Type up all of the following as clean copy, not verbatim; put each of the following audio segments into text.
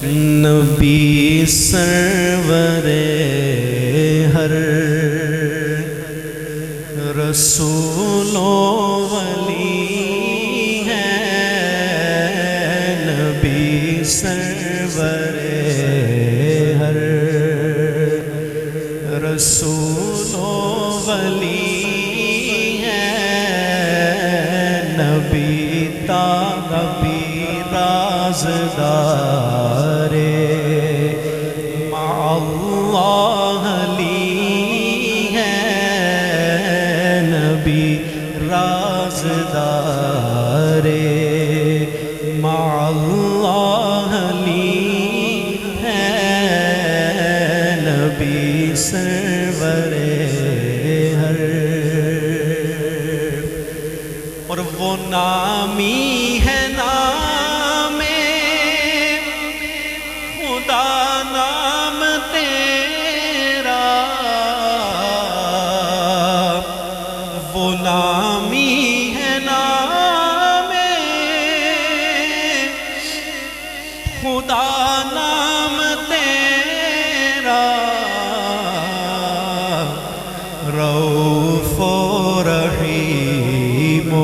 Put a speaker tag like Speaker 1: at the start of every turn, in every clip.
Speaker 1: نبی سرور ہر رسول و ولی ہے، نبی سرور ہر رسول و ولی ہے، نبی نبی رازدار مع اللہ علی ہے، نبی رازدار مع اللہ علی ہے، نبی سرور ہر، اور وہ نامی ہے نام خدا نام تیرا، وہ نامی ہے نام خدا نام تیرا، رؤوف و رحیم و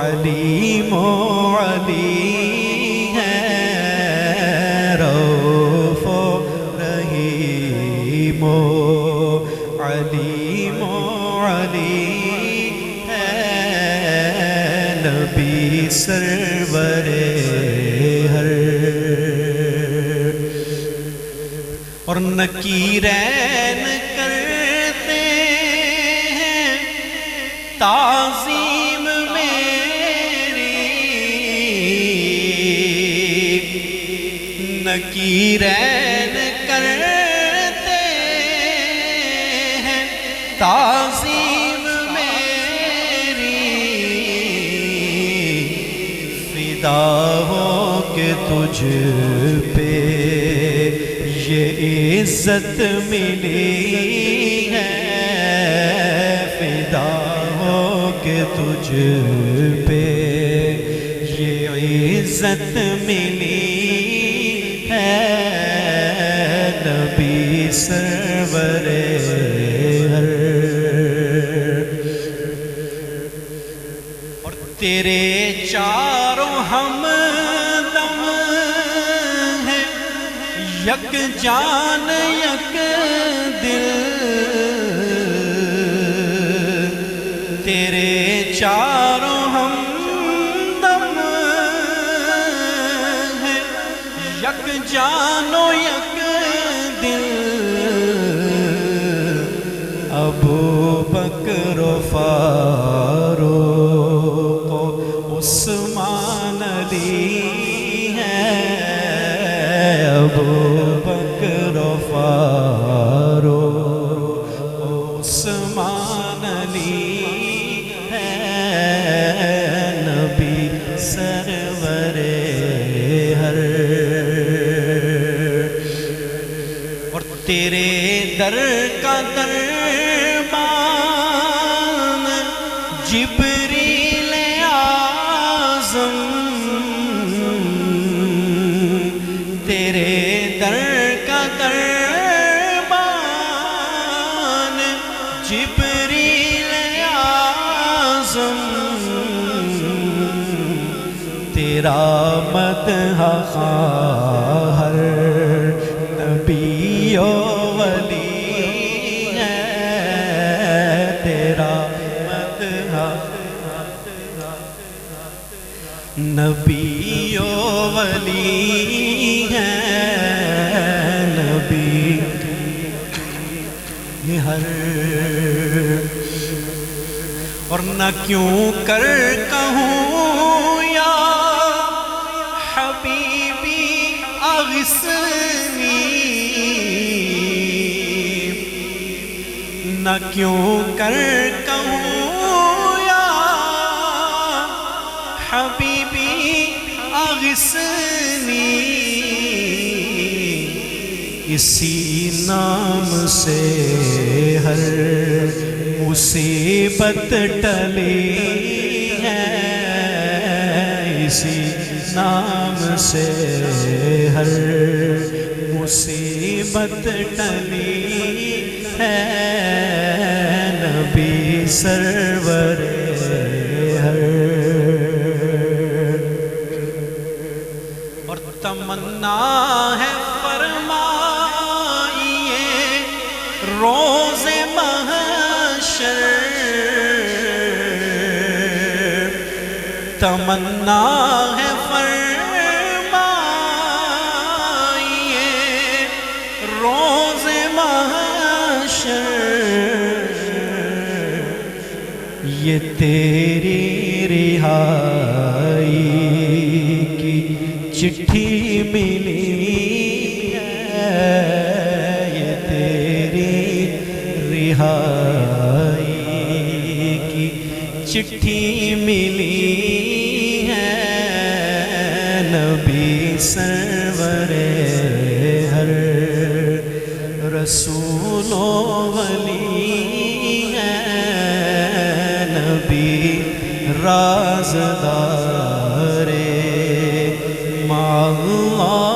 Speaker 1: علیم و علی ہے، رؤوف و رحیم و علیم و علی ہے، نبی سرور ہر، اور نکیرین کرتے ہیں تعظیم میری، نکیرین کرتے ہیں تعظیم میری، فدا ہو کہ تجھ پہ یہ عزت ملی ہے، فدا ہو کہ تجھ پہ یہ عزت ملی ہے، نبی سرور ہر، اور تیرے چاروں ہمدم ہیں، یک جان یک دل، تیرے چاروں ہمدم ہیں، یک جان و یک دل، ابو بکر و فاروق و عثمان علی ہے، ابو بکر و فاروق و عثمان علی ہے، نبی سرور ہر، اور تیرے در کا دربان جبریل اعظم، تیرے در کا دربان جبریل اعظم، تیرا مدح خواہ ہر نبی و ولی ہے، تیرا مدح نبی و ولی ہے، نبی ہر، اور نہ کیوں کر کہوں یا حبیبی اغثنی، نہ کیوں کر کہوں یا حبیبی اغثنی، اسی نام سے ہر مصیبت ٹلی ہے، اسی نام سے ہر مصیبت ٹلی ہے نبی سرور ہر اور تمنا ہے فرمائیے روز محشر تمنا ہے فرمائیے روز محشر یہ تیری رہائی کی چٹھی ملی ہے یہ تیری رہائی کی چٹھی ملی نبی سرور ہر رسول و ولی ہے نبی رازدار مع اللہ